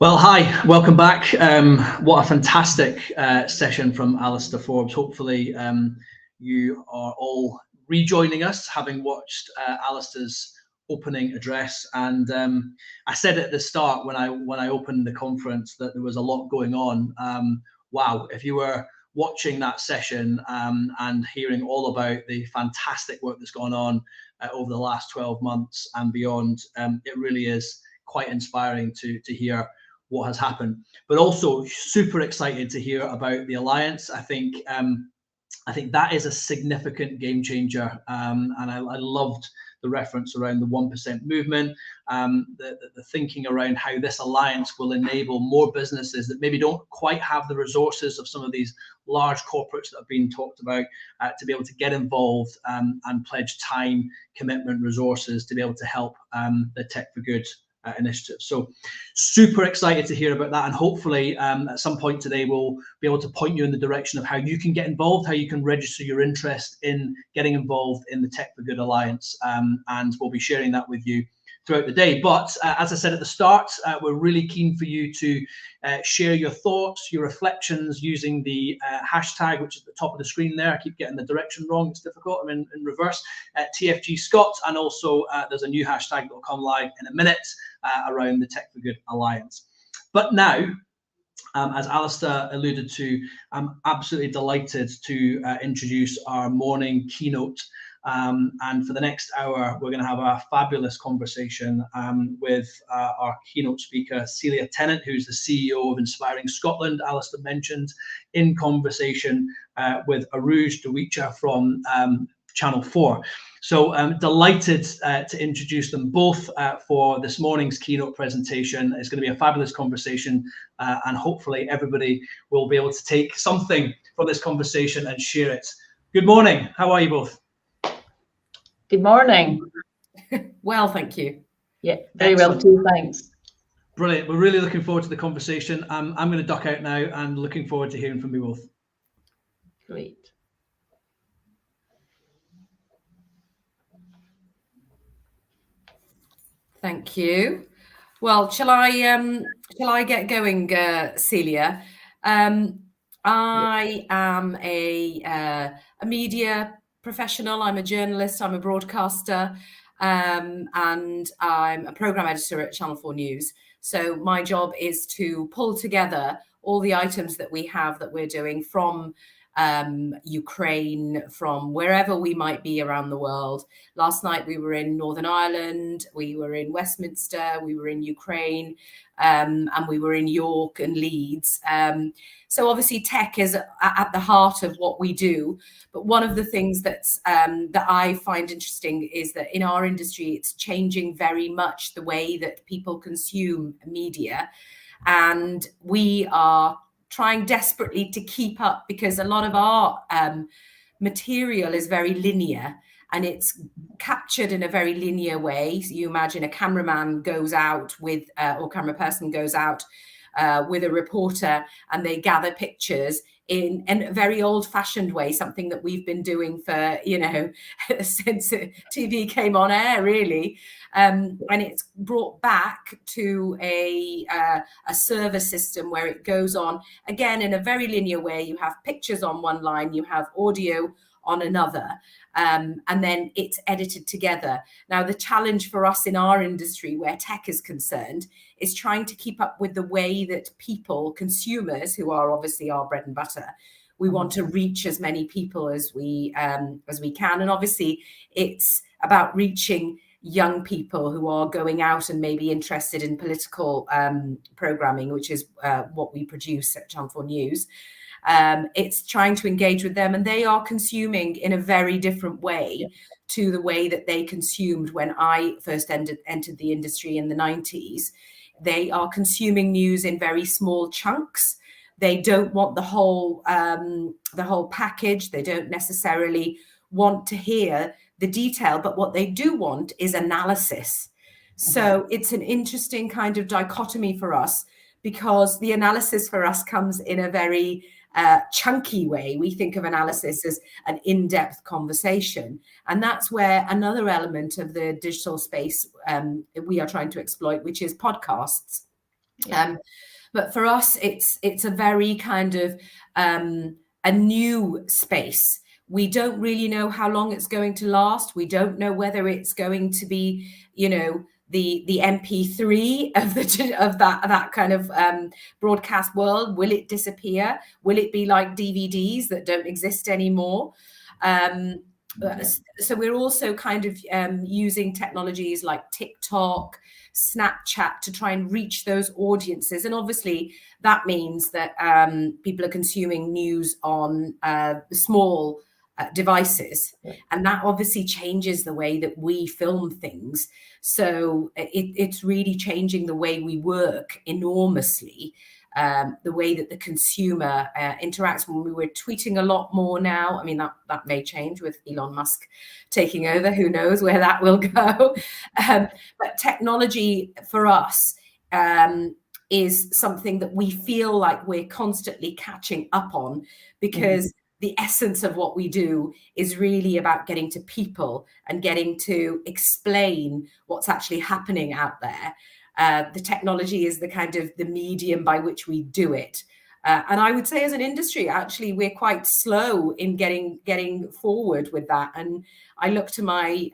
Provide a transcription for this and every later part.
Well, hi, welcome back. What a fantastic session from Alistair Forbes. Hopefully you are all rejoining us, having watched Alistair's opening address. And I said at the start when I opened the conference that there was a lot going on. Wow, if you were watching that session and hearing all about the fantastic work that's gone on over the last 12 months and beyond, it really is quite inspiring to hear what has happened, but also super excited to hear about the Alliance. I think that is a significant game changer, and I loved the reference around the 1% movement, the thinking around how this alliance will enable more businesses that maybe don't quite have the resources of some of these large corporates that have been talked about to be able to get involved and pledge time, commitment, resources to be able to help the Tech for Good initiative. So super excited to hear about that, and hopefully at some point today we'll be able to point you in the direction of how you can get involved, how you can register your interest in getting involved in the Tech for Good Alliance, and we'll be sharing that with you throughout the day. But as I said at the start, we're really keen for you to share your thoughts, your reflections using the hashtag, which is at the top of the screen there. I keep getting the direction wrong, it's difficult, I'm in reverse, TFG Scott, and also there's a new hashtag that will come live in a minute around the Tech for Good Alliance. But now, as Alistair alluded to, I'm absolutely delighted to introduce our morning keynote. And for the next hour, we're going to have a fabulous conversation with our keynote speaker, Celia Tennant, who's the CEO of Inspiring Scotland, Alistair mentioned, in conversation with Aruj Dewicha from Channel 4. So I'm delighted to introduce them both for this morning's keynote presentation. It's going to be a fabulous conversation, and hopefully everybody will be able to take something from this conversation and share it. Good morning. How are you both? Good morning. Well, thank you. Yeah, very well too, thanks. Brilliant. We're really looking forward to the conversation. I'm going to duck out now and looking forward to hearing from you both. Great. Thank you. Well, shall I get going, Celia? I am a media professional. I'm a journalist. I'm a broadcaster, and I'm a program editor at Channel 4 News. So my job is to pull together all the items that we have that we're doing from Ukraine, from wherever we might be around the world. Last night we were in Northern Ireland, we were in Westminster, we were in Ukraine, and we were in York and Leeds. So obviously tech is at the heart of what we do. But one of the things that I find interesting is that in our industry, it's changing very much the way that people consume media. And we are trying desperately to keep up, because a lot of our material is very linear and it's captured in a very linear way. So you imagine a cameraman goes out with, or camera person goes out with a reporter, and they gather pictures in a very old-fashioned way, something that we've been doing for, since TV came on air, really. And it's brought back to a server system where it goes on, again, in a very linear way. You have pictures on one line, you have audio on another, and then it's edited together. Now, the challenge for us in our industry, where tech is concerned, is trying to keep up with the way that people, consumers, who are obviously our bread and butter, we want to reach as many people as we can. And obviously, it's about reaching young people who are going out and maybe interested in political programming, which is what we produce at Channel 4 News. It's trying to engage with them, and they are consuming in a very different way to the way that they consumed when I first entered the industry in the 90s. They are consuming news in very small chunks. They don't want the whole package. They don't necessarily want to hear the detail, but what they do want is analysis. So it's an interesting kind of dichotomy for us, because the analysis for us comes in a very chunky way. We think of analysis as an in-depth conversation. And that's where another element of the digital space we are trying to exploit, which is podcasts. Yeah. But for us, it's a very kind of a new space. We don't really know how long it's going to last. We don't know whether it's going to be, you know, the MP3 of that kind of broadcast world. Will it disappear? Will it be like DVDs that don't exist anymore? So we're also kind of using technologies like TikTok, Snapchat to try and reach those audiences. And obviously that means that people are consuming news on small devices. And that obviously changes the way that we film things. So it's really changing the way we work enormously. The way that the consumer interacts. When we were tweeting a lot more now, I mean, that may change with Elon Musk taking over. Who knows where that will go? But technology for us is something that we feel like we're constantly catching up on, because the essence of what we do is really about getting to people and getting to explain what's actually happening out there. The technology is the kind of the medium by which we do it. And I would say as an industry, actually, we're quite slow in getting forward with that. And I look to my,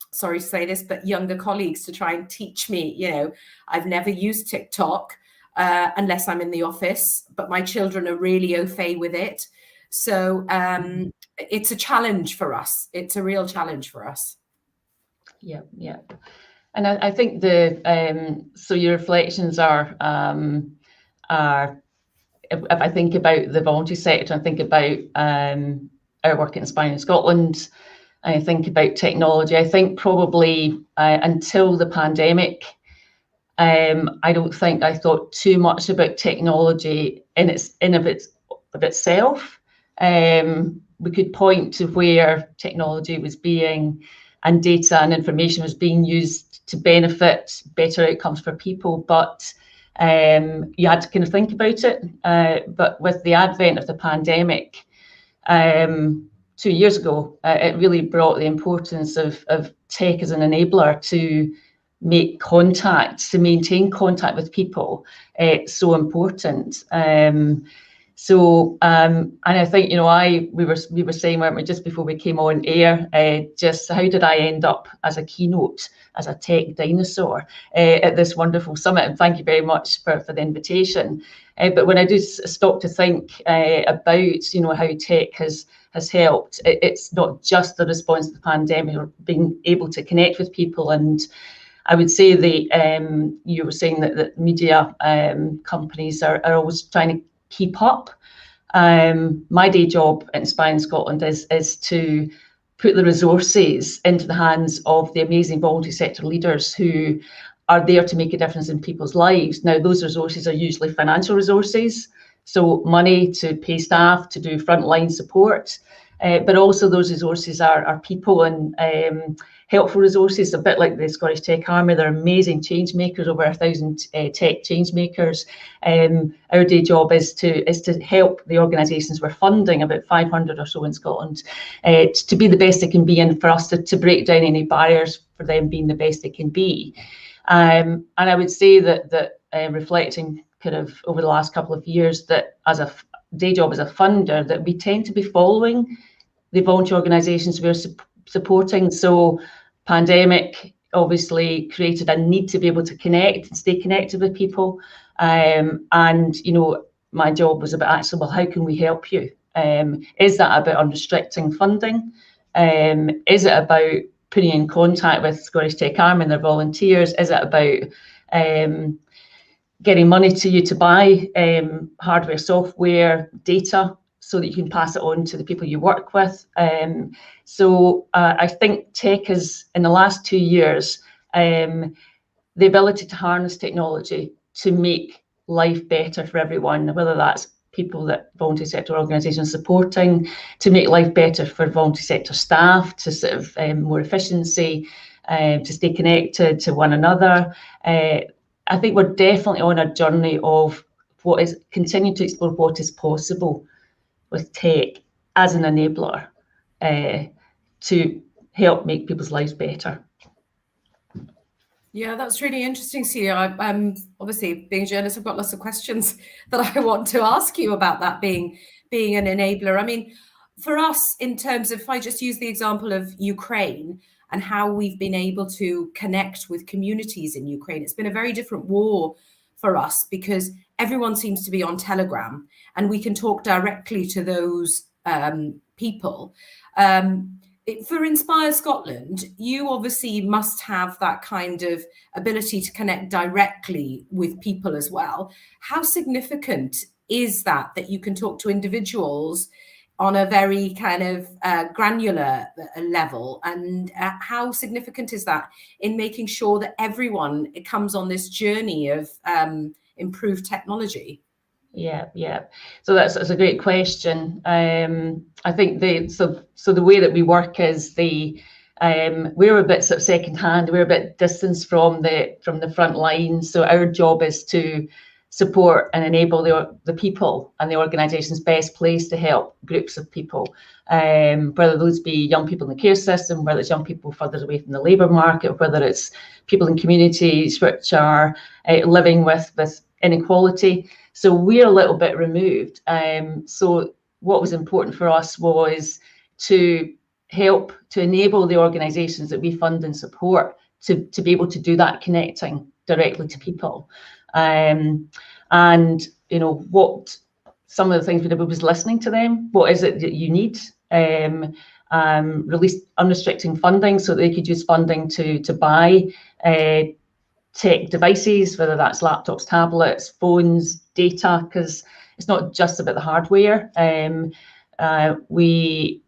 sorry to say this, but younger colleagues to try and teach me. You know, I've never used TikTok unless I'm in the office, but my children are really au fait with it. So it's a challenge for us. It's a real challenge for us. Yeah, yeah. And I think so your reflections are if I think about the voluntary sector, I think about our work at Inspiring Scotland, I think about technology. I think probably until the pandemic, I don't think I thought too much about technology in of itself. We could point to where technology was being, and data and information was being used to benefit better outcomes for people, but you had to kind of think about it. But with the advent of the pandemic 2 years ago, it really brought the importance of tech as an enabler to make contact, to maintain contact with people, so important. And I think, you know, we were saying, weren't we, just before we came on air, just how did I end up as a keynote, as a tech dinosaur at this wonderful summit? And thank you very much for the invitation. But when I do stop to think about, you know, how tech has helped, it's not just the response to the pandemic or being able to connect with people. And I would say you were saying that media companies are always trying to keep up. My day job at Inspiring Scotland is to put the resources into the hands of the amazing voluntary sector leaders who are there to make a difference in people's lives. Now, those resources are usually financial resources, so money to pay staff to do frontline support, but also those resources are people and helpful resources, a bit like the Scottish Tech Army. They're amazing change makers, over 1,000 tech change makers. Our day job is to help the organisations we're funding, about 500 or so in Scotland, to be the best they can be, and for us to break down any barriers for them being the best they can be. And I would say that reflecting kind of over the last couple of years, that as a day job as a funder, that we tend to be following the voluntary organisations we're supporting. So pandemic obviously created a need to be able to connect and stay connected with people. And, you know, my job was about actually, well, how can we help you? Is that about unrestricting funding? Is it about putting in contact with Scottish Tech Army and their volunteers? Is it about getting money to you to buy hardware, software, data, so that you can pass it on to the people you work with? So I think tech has, in the last 2 years, the ability to harness technology to make life better for everyone, whether that's people that voluntary sector organisations supporting, to make life better for voluntary sector staff, to sort of more efficiency, to stay connected to one another. I think we're definitely on a journey of what is continuing to explore what is possible with tech as an enabler to help make people's lives better. Yeah, that's really interesting, Celia. I'm obviously, being a journalist, I've got lots of questions that I want to ask you about that being an enabler. I mean, for us, in terms of, if I just use the example of Ukraine and how we've been able to connect with communities in Ukraine, it's been a very different war for us because everyone seems to be on Telegram and we can talk directly to those people. For Inspire Scotland, you obviously must have that kind of ability to connect directly with people as well. How significant is that you can talk to individuals on a very kind of granular level? And how significant is that in making sure that everyone comes on this journey of improved technology? Yeah. So that's a great question. I think the way that we work is we're a bit sort of secondhand. We're a bit distanced from the front line. So our job is to support and enable the people and the organisations best placed to help groups of people, whether those be young people in the care system, whether it's young people further away from the labour market, whether it's people in communities which are living with inequality. So we're a little bit removed. So what was important for us was to help to enable the organisations that we fund and support to be able to do that connecting directly to people. And you know, what some of the things we did was listening to them. What is it that you need? Release unrestricted funding so they could use funding to buy tech devices, whether that's laptops, tablets, phones, data, because it's not just about the hardware. We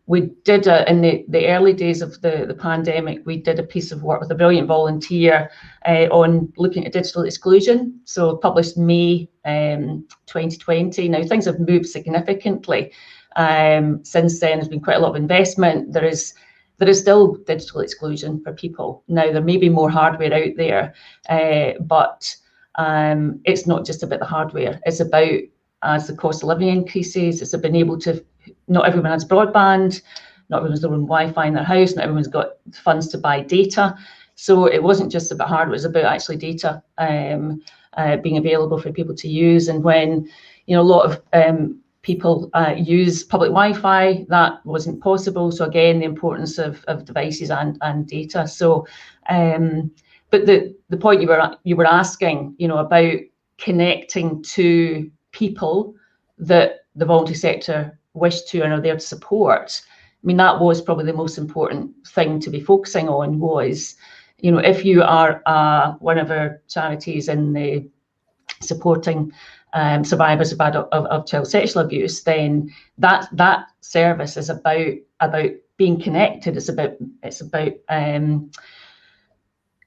did in the early days of the pandemic, we did a piece of work with a brilliant volunteer on looking at digital exclusion. So published May 2020. Now things have moved significantly since then. There's been quite a lot of investment. There is still digital exclusion for people. Now, there may be more hardware out there, but it's not just about the hardware. It's about, as the cost of living increases, it's about being able to, not everyone has broadband, not everyone's their own Wi-Fi in their house, not everyone's got funds to buy data. So it wasn't just about hardware, it was about actually data being available for people to use. And when, you know, a lot of people use public Wi-Fi, that wasn't possible. So again, the importance of devices and data. So, but the point you were asking, you know, about connecting to people that the voluntary sector wish to and are there to support. I mean, that was probably the most important thing to be focusing on was, you know, if you are one of our charities in the supporting survivors of child sexual abuse, then that service is about being connected. It's about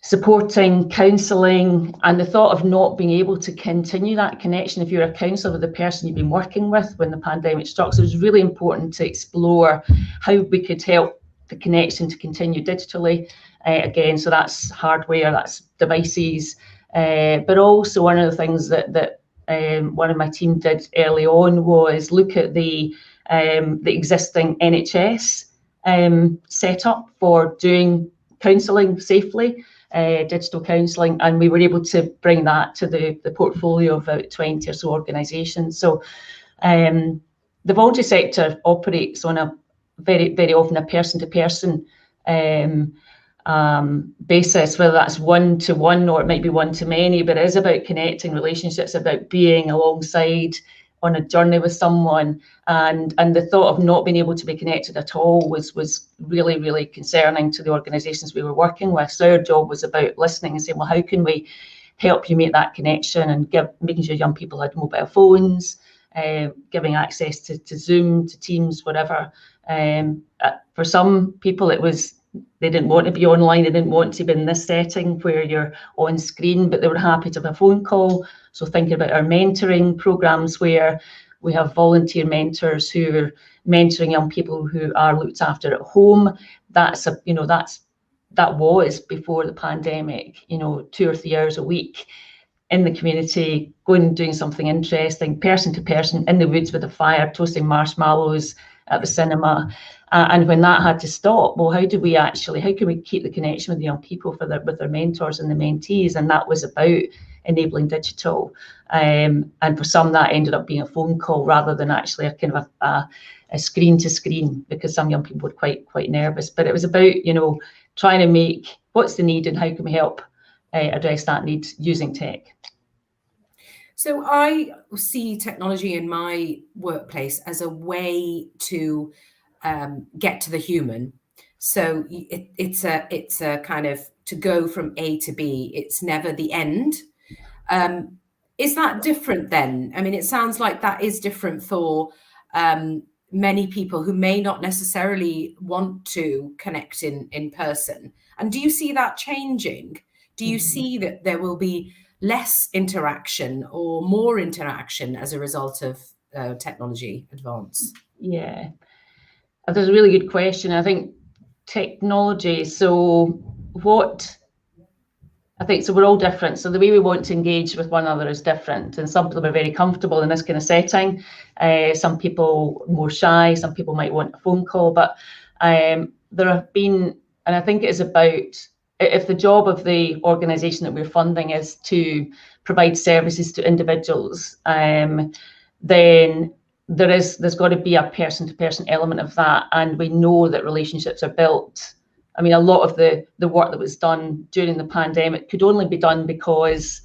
supporting, counselling, and the thought of not being able to continue that connection if you're a counsellor with the person you've been working with when the pandemic struck. So it was really important to explore how we could help the connection to continue digitally. Again, so that's hardware, that's devices, but also one of the things that one of my team did early on was look at the existing NHS setup for doing counselling safely, digital counselling, and we were able to bring that to the portfolio of about 20 or so organisations. So the voluntary sector operates on a very often a person-to-person basis, whether that's one-to-one or it might be one-to-many, but it is about connecting relationships, about being alongside on a journey with someone, and the thought of not being able to be connected at all was really concerning to the organisations we were working with. So our job was about listening and saying, well, how can we help you make that connection, and making sure young people had mobile phones, giving access to Zoom, to Teams, whatever. For some people it was, they didn't want to be online, they didn't want to be in this setting where you're on screen, but they were happy to have a phone call. So thinking about our mentoring programs where we have volunteer mentors who are mentoring young people who are looked after at home. That was before the pandemic, 2 or 3 hours a week in the community, going and doing something interesting, person to person, in the woods with a fire, toasting marshmallows at the cinema. And when that had to stop, well, how can we keep the connection with the young people with their mentors and the mentees? And that was about enabling digital. And for some, that ended up being a phone call rather than actually a kind of a screen to screen, because some young people were quite nervous. But it was about, trying to make what's the need and how can we help address that need using tech. So I see technology in my workplace as a way to get to the human. So it's a kind of to go from A to B. It's never the end. Is that different then? I mean, it sounds like that is different for many people who may not necessarily want to connect in person. And do you see that changing? Do you see that there will be less interaction or more interaction as a result of technology advance? Yeah, that's a really good question. I think technology, so we're all different. So the way we want to engage with one another is different. And some people are very comfortable in this kind of setting. Some people more shy. Some people might want a phone call. But there have been, and I think it is about, if the job of the organisation that we're funding is to provide services to individuals, then there's got to be a person-to-person element of that. And we know that relationships are built. I mean, a lot of the work that was done during the pandemic could only be done because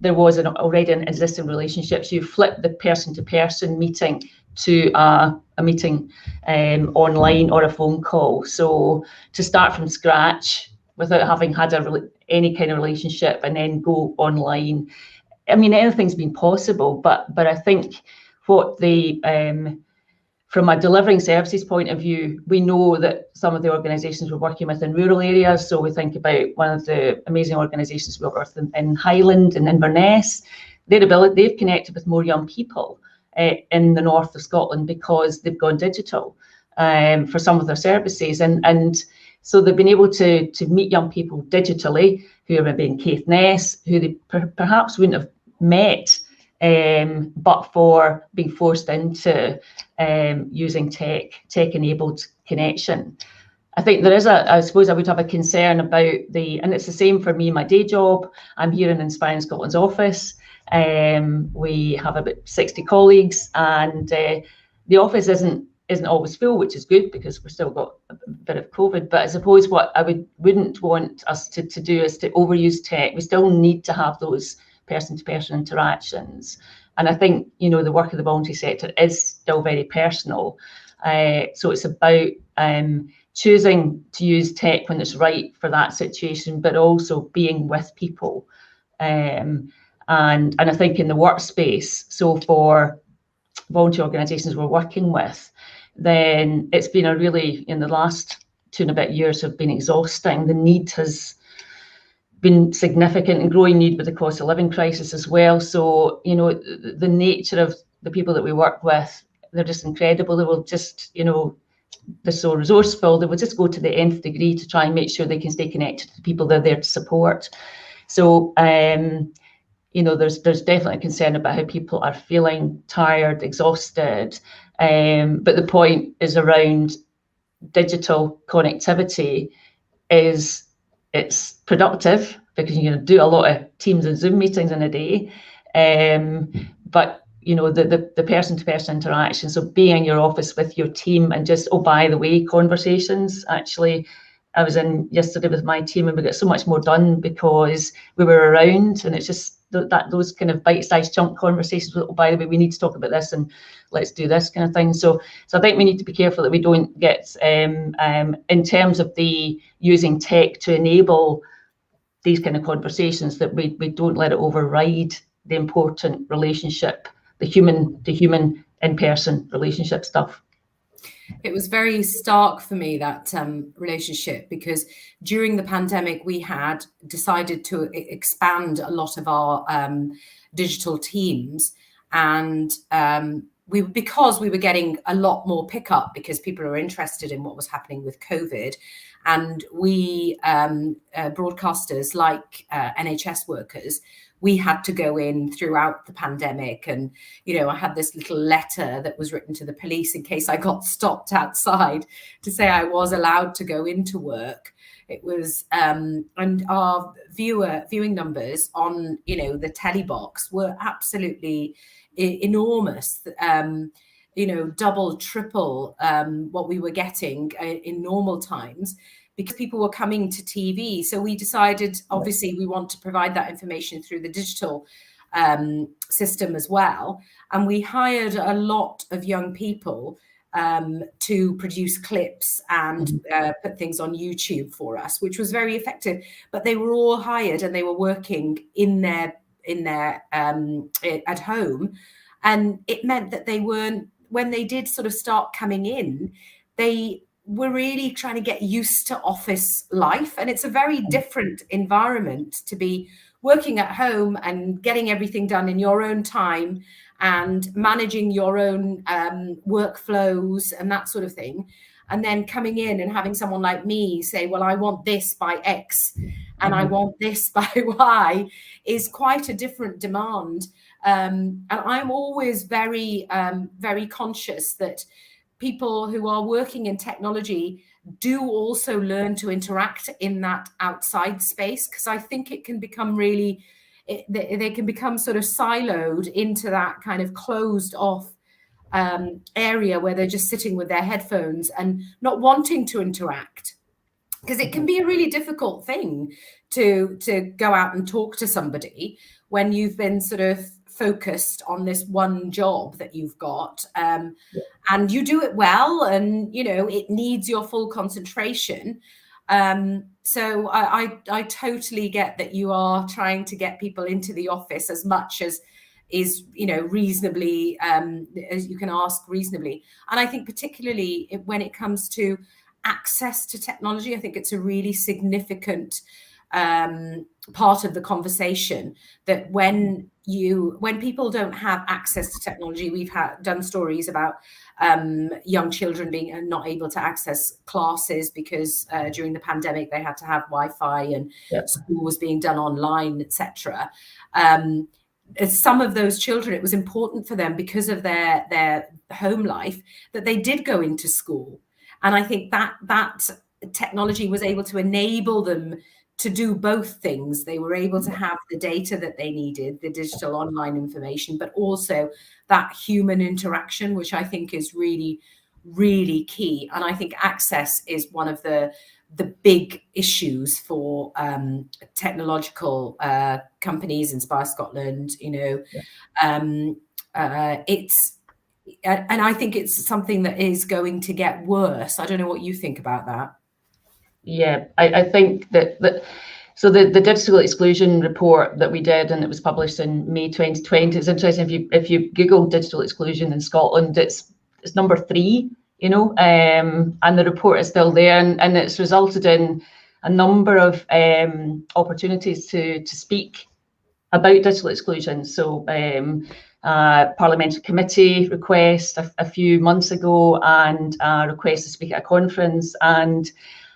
there was already an existing relationship. So you flip the person-to-person meeting to a meeting online or a phone call. So to start from scratch without having had any kind of relationship and then go online, I mean, anything's been possible. But I think what from a delivering services point of view, we know that some of the organisations we're working with in rural areas, so we think about one of the amazing organisations we work with in Highland and Inverness, they've connected with more young people in the north of Scotland because they've gone digital for some of their services. And so they've been able to meet young people digitally who are maybe in Caithness, who they perhaps wouldn't have met but for being forced into using tech-enabled connection. I think there is I suppose I would have a concern about and it's the same for me in my day job. I'm here in Inspiring Scotland's office. We have about 60 colleagues, and the office isn't always full, which is good because we've still got a bit of COVID. But I suppose what I wouldn't want us to do is to overuse tech. We still need to have those person-to-person interactions. And I think, the work of the voluntary sector is still very personal. So it's about choosing to use tech when it's right for that situation, but also being with people. And I think in the workspace, so for voluntary organisations we're working with, then it's been in the last 2 and a bit years have been exhausting. The need has been significant and growing need with the cost of living crisis as well. So, the nature of the people that we work with, they're just incredible. They will just, they're so resourceful. They will just go to the nth degree to try and make sure they can stay connected to the people they're there to support. So, there's definitely a concern about how people are feeling tired, exhausted. But the point is around digital connectivity it's productive because you're going to do a lot of Teams and Zoom meetings in a day. But the person-to-person interaction, so being in your office with your team and just, oh, by the way, conversations. Actually, I was in yesterday with my team and we got so much more done because we were around, and it's just those kind of bite-sized chunk conversations. Oh, by the way, we need to talk about this and let's do this kind of thing. So I think we need to be careful that we don't get in terms of the using tech to enable these kind of conversations, that we don't let it override the important relationship, the human in-person relationship stuff. It was very stark for me, that relationship, because during the pandemic, we had decided to expand a lot of our digital teams. And because we were getting a lot more pickup because people are interested in what was happening with COVID. And we broadcasters, like NHS workers, we had to go in throughout the pandemic, and I had this little letter that was written to the police in case I got stopped outside to say I was allowed to go into work. It was and our viewing numbers on the telly box were absolutely enormous. Double, triple what we were getting in normal times, because people were coming to TV. So we decided, obviously, we want to provide that information through the digital system as well. And we hired a lot of young people to produce clips and put things on YouTube for us, which was very effective. But they were all hired and they were working in their at home. And it meant that they weren't, when they did sort of start coming in, they were really trying to get used to office life. And it's a very different environment to be working at home and getting everything done in your own time and managing your own workflows and that sort of thing. And then coming in and having someone like me say, well, I want this by X and I want this by Y, is quite a different demand. And I'm always very, very conscious that people who are working in technology do also learn to interact in that outside space, because I think it can become really, they can become sort of siloed into that kind of closed off area where they're just sitting with their headphones and not wanting to interact. Because it can be a really difficult thing to go out and talk to somebody when you've been sort of focused on this one job that you've got, and you do it well, and it needs your full concentration. So I totally get that you are trying to get people into the office as much as is reasonably, as you can ask reasonably. And I think particularly when it comes to access to technology, I think it's a really significant part of the conversation, that when people don't have access to technology, we've done stories about young children being not able to access classes because during the pandemic they had to have Wi-Fi and school was being done online, etc. Some of those children, it was important for them because of their home life that they did go into school. And I think that technology was able to enable them to do both things. They were able to have the data that they needed, the digital online information, but also that human interaction, which I think is really, really key. And I think access is one of the big issues for technological companies. Inspire Scotland, it's, and I think it's something that is going to get worse. I don't know what you think about that. Yeah, I think that so the digital exclusion report that we did, and it was published in May 2020. It's interesting, if you Google digital exclusion in Scotland, it's number 3, and the report is still there, and it's resulted in a number of opportunities to speak about digital exclusion. So parliamentary committee request a few months ago, and a request to speak at a conference, and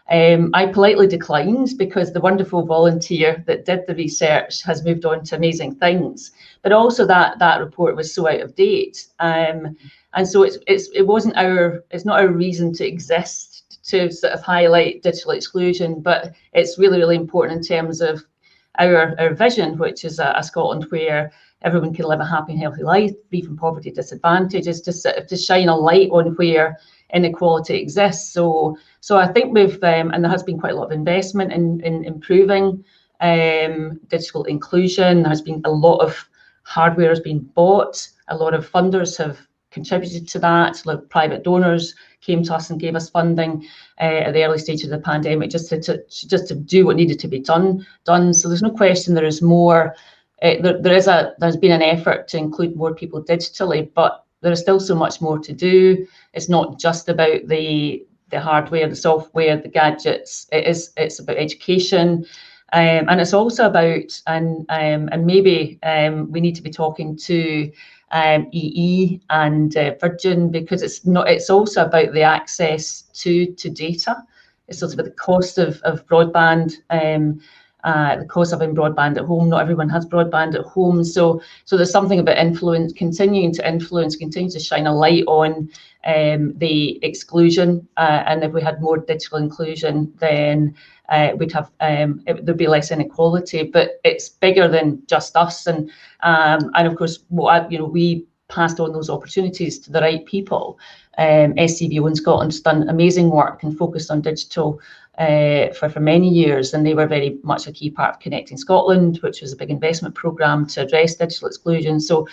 I politely declined because the wonderful volunteer that did the research has moved on to amazing things, but also that report was so out of date, and so it's not our reason to exist to sort of highlight digital exclusion, but it's really, really important in terms of our vision, which is a Scotland where everyone can live a happy and healthy life, free from poverty, disadvantage, is to sort of to shine a light on where inequality exists. So I think we've and there has been quite a lot of investment in improving digital inclusion. There has been a lot of hardware has been bought. A lot of funders have contributed to that. A lot of private donors came to us and gave us funding at the early stage of the pandemic, just to do what needed to be done. So there's no question there is more. There's been an effort to include more people digitally, but there is still so much more to do. It's not just about the hardware, the software, the gadgets. It's about education, and it's also about and maybe we need to be talking to EE and Virgin, because it's also about the access to data. It's sort of about the cost of broadband, the cost of having broadband at home. Not everyone has broadband at home, so there's something about influence, continuing to shine a light on the exclusion, and if we had more digital inclusion, then we'd have there'd be less inequality. But it's bigger than just us, and of course, we passed on those opportunities to the right people. SCVO in Scotland's done amazing work and focused on digital for many years, and they were very much a key part of Connecting Scotland, which was a big investment programme to address digital exclusion. So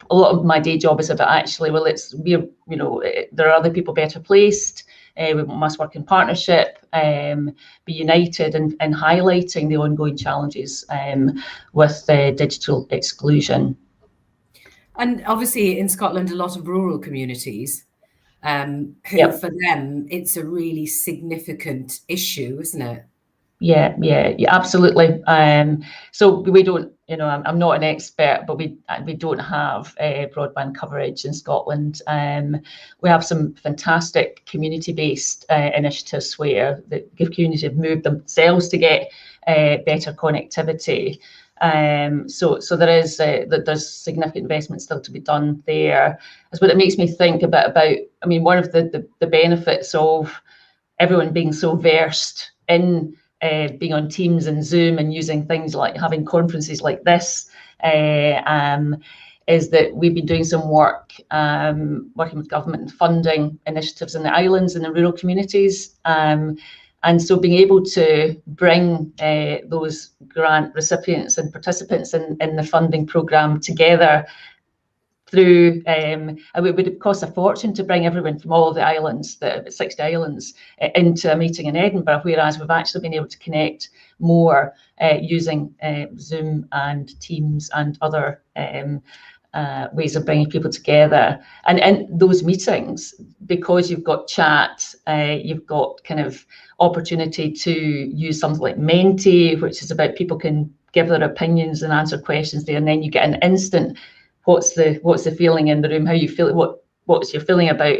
a lot of my day job is about actually, there are other people better placed. We must work in partnership, be united, and highlighting the ongoing challenges with digital exclusion. And obviously in Scotland, a lot of rural communities, who for them, it's a really significant issue, isn't it? Yeah, absolutely. So we don't, I'm not an expert, but we don't have broadband coverage in Scotland. We have some fantastic community-based initiatives where the community have moved themselves to get better connectivity. So there's significant investment still to be done there. That's what it makes me think about. I mean, one of the benefits of everyone being so versed in being on Teams and Zoom and using things like having conferences like this is that we've been doing some work working with government and funding initiatives in the islands and the rural communities. And so being able to bring those grant recipients and participants in the funding programme together through, it would cost a fortune to bring everyone from all of the islands, the 60 islands, into a meeting in Edinburgh, whereas we've actually been able to connect more using Zoom and Teams and other ways of bringing people together. And in those meetings, because you've got chat, you've got kind of opportunity to use something like Menti, which is about people can give their opinions and answer questions there, and then you get an instant what's the feeling in the room, how you feel, what's your feeling about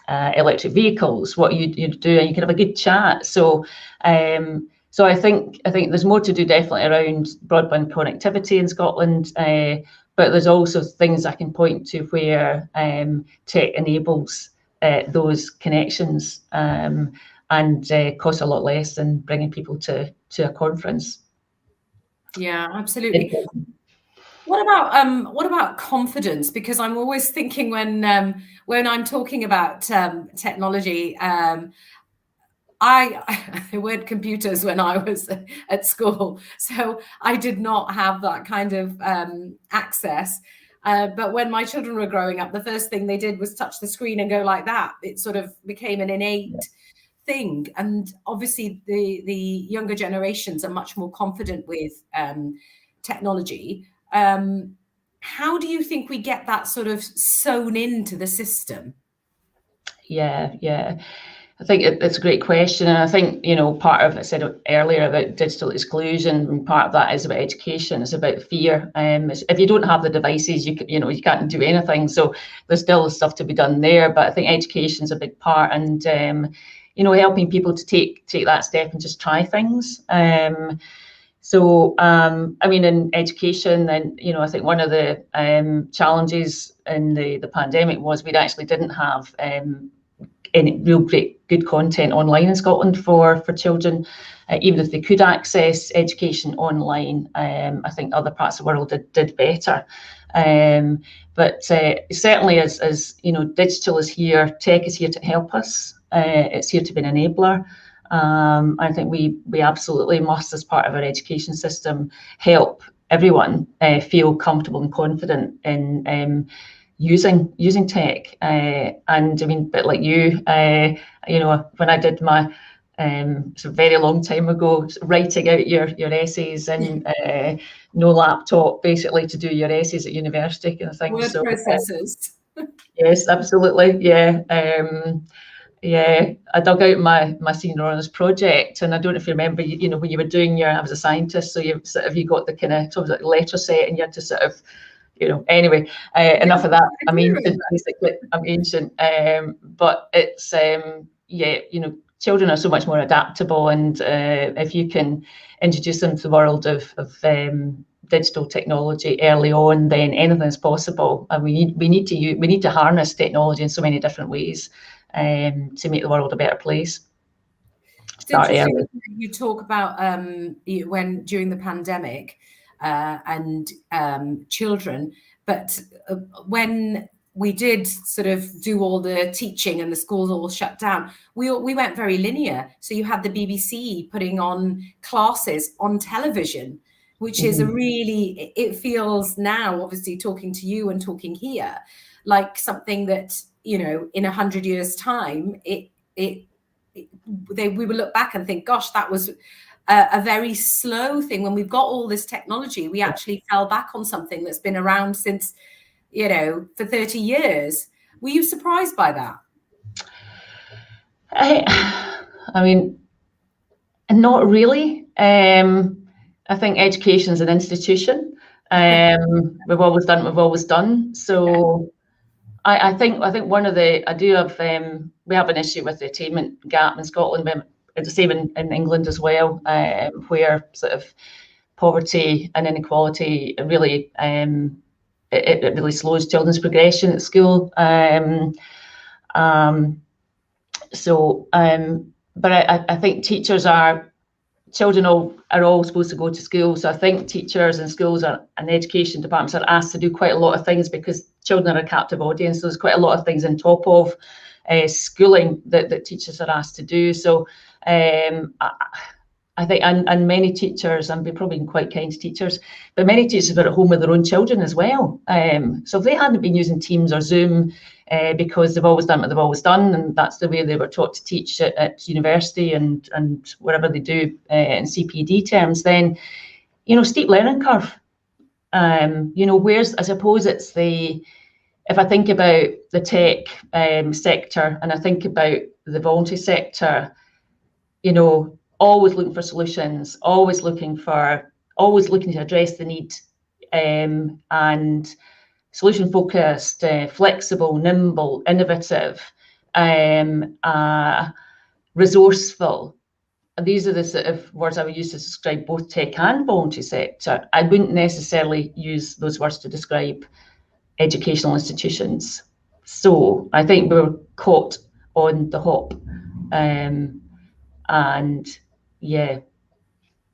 electric vehicles, what you do, and you can have a good chat. So I think there's more to do definitely around broadband connectivity in Scotland, but there's also things I can point to where tech enables those connections and costs a lot less than bringing people to a conference. Yeah, absolutely. What about confidence? Because I'm always thinking when I'm talking about technology, I word computers when I was at school, so I did not have that kind of access. But when my children were growing up, the first thing they did was touch the screen and go like that. It sort of became an innate thing. And obviously the younger generations are much more confident with technology. How do you think we get that sort of sewn into the system? Yeah. I think it's a great question, and I think part of, I said earlier about digital exclusion, and part of that is about education. It's about fear. If you don't have the devices, you can't do anything. So there's still stuff to be done there, but I think education is a big part, and helping people to take that step and just try things. So I mean, in education, then I think one of the challenges in the pandemic was we actually didn't have any real good content online in Scotland for children, even if they could access education online. I think other parts of the world did better. But certainly as digital is here, tech is here to help us. It's here to be an enabler. I think we absolutely must, as part of our education system, help everyone feel comfortable and confident in using tech. And I mean, a bit like you, when I did my sort of very long time ago, writing out your essays and no laptop basically to do your essays at university kind of thing. Word processors. Yes, absolutely. Yeah, I dug out my senior honours project, and I don't know if you remember, when you were doing I was a sintist, so you got the kind of sort of like letter set, and you had to sort of, anyway, enough of that. I'm ancient, basically. I'm ancient, but it's children are so much more adaptable, and if you can introduce them to the world of digital technology early on, then anything is possible. And we need to harness technology in so many different ways to make the world a better place. Start early. You talk about when during the pandemic and children, but when we did sort of do all the teaching and the schools all shut down, we went very linear. So you had the BBC putting on classes on television, which is a really, it feels now, obviously talking to you and talking here, like something that, you know, in 100 years' time, we will look back and think, gosh, that was a very slow thing. When we've got all this technology, we actually fell back on something that's been around since, you know, for 30 years. Were you surprised by that? I mean, not really. I think education is an institution. We've always done what we've always done. So I think one of the, we have an issue with the attainment gap in Scotland, but it's the same in England as well, where sort of poverty and inequality really, it really slows children's progression at school. But I think children are all supposed to go to school. So I think teachers and schools and education departments are asked to do quite a lot of things because children are a captive audience. So there's quite a lot of things on top of schooling that teachers are asked to do. So I think, and many teachers, and we've probably been quite kind to teachers, but many teachers are at home with their own children as well. So if they hadn't been using Teams or Zoom because they've always done what they've always done, and that's the way they were taught to teach at university and whatever they do in CPD terms, then, you know, steep learning curve. You know, I suppose it's if I think about the tech sector and I think about the voluntary sector, you know, always looking for solutions, always looking to address the need, and solution focused, flexible, nimble, innovative, resourceful. These are the sort of words I would use to describe both tech and voluntary sector. I wouldn't necessarily use those words to describe educational institutions. So I think we were caught on the hop, and yeah,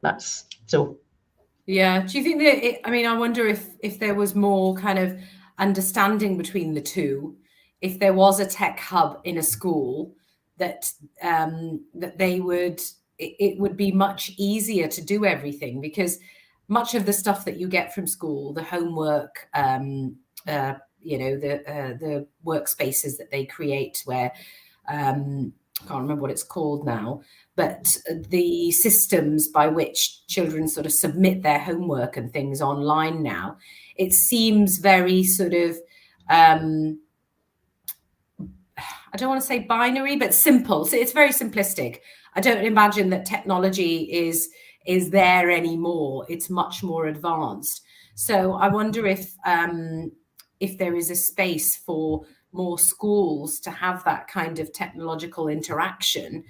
that's so. Yeah. Do you think that, I mean, I wonder if there was more kind of understanding between the two, if there was a tech hub in a school that it would be much easier to do everything, because much of the stuff that you get from school, the homework, you know, the workspaces that they create where, I can't remember what it's called now, but the systems by which children sort of submit their homework and things online now, it seems very sort of, I don't want to say binary, but simple. So it's very simplistic. I don't imagine that technology is there anymore. It's much more advanced. So I wonder if there is a space for more schools to have that kind of technological interaction,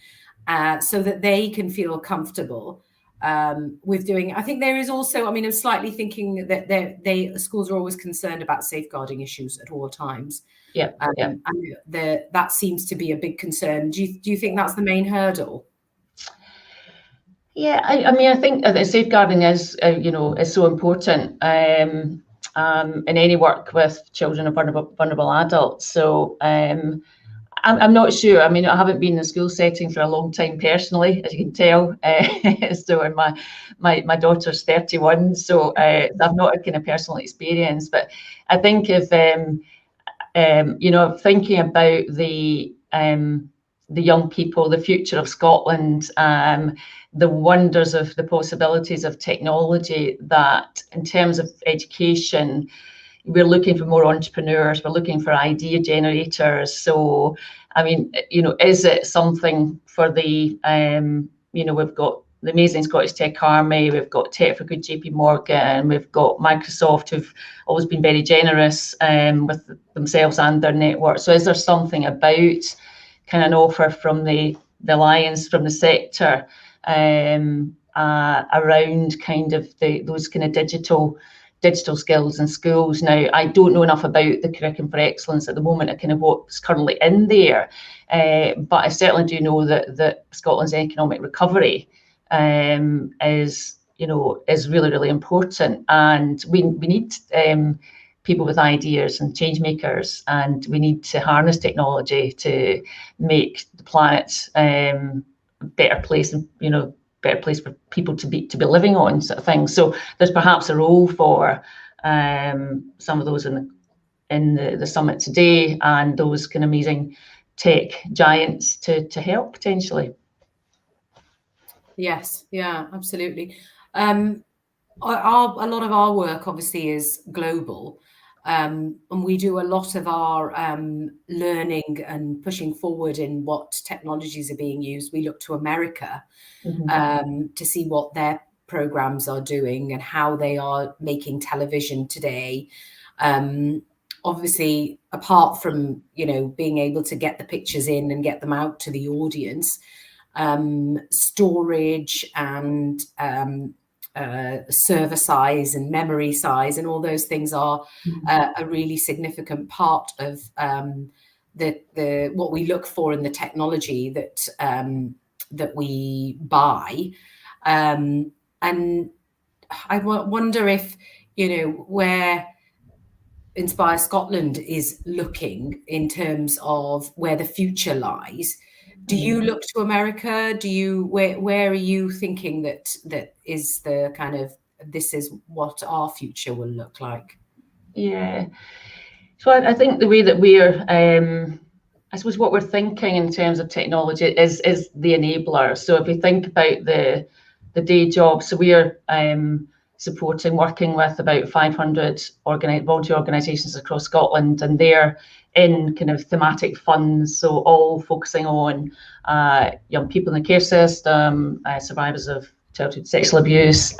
so that they can feel comfortable with doing. I think there is also, I mean, I'm slightly thinking that schools are always concerned about safeguarding issues at all times. Yeah, and that seems to be a big concern. Do you think that's the main hurdle? Yeah, I mean, I think that safeguarding is, you know, is so important in any work with children and vulnerable adults. So I'm not sure. I mean, I haven't been in a school setting for a long time personally, as you can tell. So, and my daughter's 31, so I've not a kind of personal experience. But I think if you know, thinking about the young people, the future of Scotland, the wonders of the possibilities of technology, that in terms of education, we're looking for more entrepreneurs, we're looking for idea generators. So, I mean, you know, is it something for the, you know, we've got the amazing Scottish Tech Army, we've got Tech for Good JP Morgan, we've got Microsoft, who've always been very generous with themselves and their network. So is there something about kind of an offer from the the alliance from the sector around kind of those kind of digital skills in schools. Now, I don't know enough about the Curriculum for Excellence at the moment, kind of what's currently in there, but I certainly do know that Scotland's economic recovery is really, really important, and we need people with ideas and change makers, and we need to harness technology to make the planet a better place, and better place for people to be living on, sort of thing. So there's perhaps a role for some of those in the summit today, and those kind of amazing tech giants to help potentially. Yes, yeah, absolutely. A lot of our work obviously is global, and we do a lot of our learning and pushing forward in what technologies are being used. We look to America to see what their programs are doing and how they are making television today. Obviously, apart from being able to get the pictures in and get them out to the audience, storage and server size and memory size and all those things are a really significant part of the what we look for in the technology that we buy. And I wonder if where Inspire Scotland is looking in terms of where the future lies. Do you look to America? Where are you thinking that is the kind of, this is what our future will look like? Yeah. So I think the way that we're, I suppose what we're thinking in terms of technology is the enabler. So if we think about the day job, so we are working with about 500 volunteer organisations across Scotland, and they're in kind of thematic funds, so all focusing on young people in the care system, survivors of childhood sexual abuse,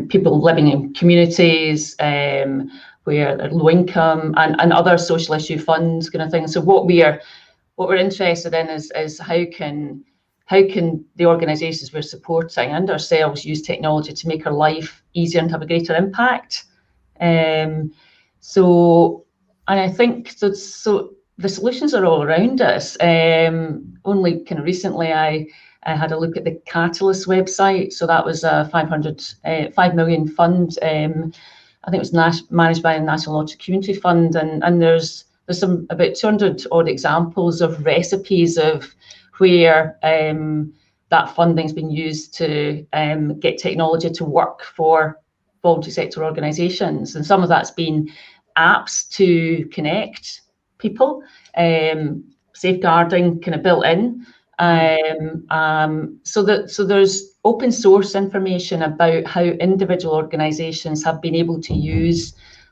people living in communities where they're low income, and other social issue funds kind of thing. So what we're interested in is how can the organisations we're supporting and ourselves use technology to make our life easier and have a greater impact. And I think so the solutions are all around us. Only kind of recently I had a look at the Catalyst website. So that was a 5 million fund. I think it was managed by the National Lottery Community Fund, and there's some about 200 odd examples of recipes of where that funding's been used to get technology to work for voluntary sector organisations, and some of that's been apps to connect people, safeguarding kind of built in. So there's open source information about how individual organisations have been able to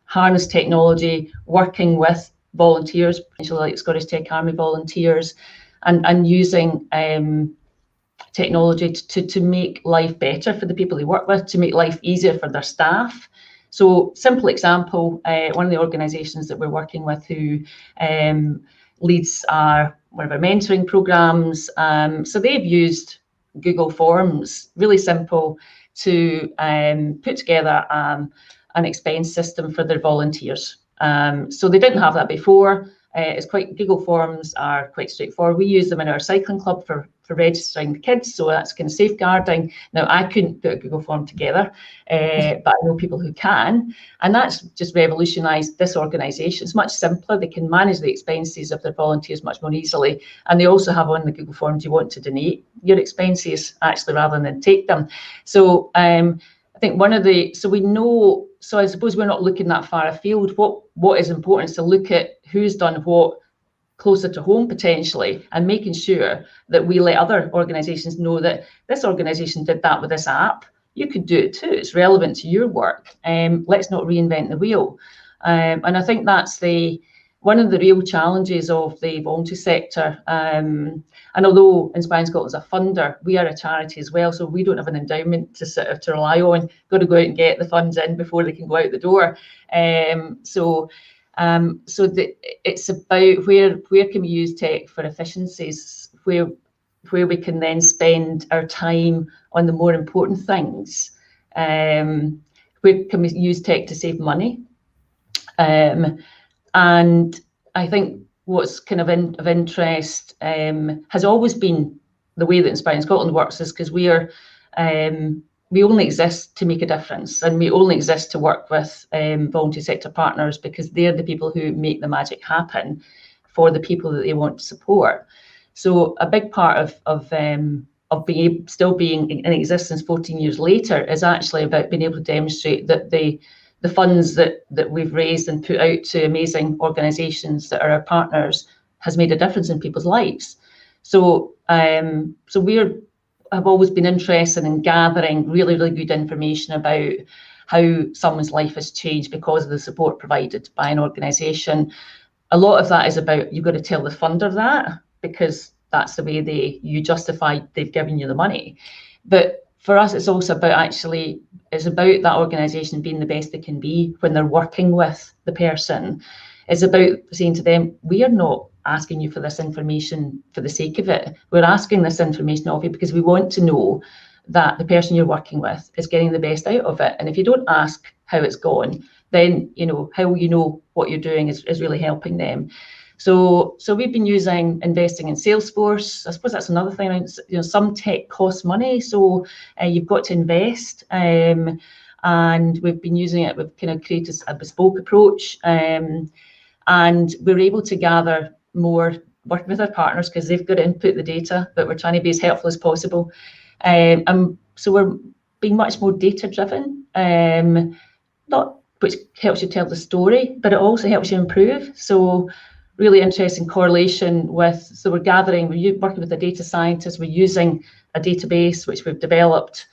harness technology, working with volunteers, potentially like Scottish Tech Army volunteers, and using technology to make life better for the people they work with, to make life easier for their staff. So simple example, one of the organisations that we're working with who leads one of our mentoring programmes, so they've used Google Forms, really simple, to put together an expense system for their volunteers. So they didn't have that before. Google Forms are quite straightforward. We use them in our cycling club for registering the kids, so that's kind of safeguarding. Now, I couldn't put a Google form together, but I know people who can, and that's just revolutionised this organisation. It's much simpler. They can manage the expenses of their volunteers much more easily, and they also have on the Google form, do you want to donate your expenses, actually, rather than take them. So I think so I suppose we're not looking that far afield. What is important is to look at who's done what closer to home potentially, and making sure that we let other organisations know that this organisation did that with this app. You could do it too. It's relevant to your work. Let's not reinvent the wheel. And I think that's one of the real challenges of the voluntary sector. And although Inspiring Scotland is a funder, we are a charity as well, so we don't have an endowment to rely on. Got to go out and get the funds in before they can go out the door. It's about where can we use tech for efficiencies where we can then spend our time on the more important things. Where can we use tech to save money? And I think what's kind of of interest has always been the way that Inspiring Scotland works is because we only exist to make a difference, and we only exist to work with voluntary sector partners because they're the people who make the magic happen for the people that they want to support. So a big part of still being in existence 14 years later is actually about being able to demonstrate that the funds that we've raised and put out to amazing organisations that are our partners has made a difference in people's lives. So I've always been interested in gathering really, really good information about how someone's life has changed because of the support provided by an organisation. A lot of that is about, you've got to tell the funder that, because that's the way you justify they've given you the money. But for us, it's also about it's about that organisation being the best they can be when they're working with the person. It's about saying to them, we are not asking you for this information for the sake of it. We're asking this information of you because we want to know that the person you're working with is getting the best out of it. And if you don't ask how it's gone, then how will you know what you're doing is really helping them. So we've been investing in Salesforce. I suppose that's another thing. Some tech costs money, so you've got to invest. And we've been using it. We've kind of created a bespoke approach, and we're able to gather more, working with our partners because they've got to input the data, but we're trying to be as helpful as possible. And so we're being much more data driven, which helps you tell the story, but it also helps you improve. So really interesting correlation so we're working with a data scientist, we're using a database which we've developed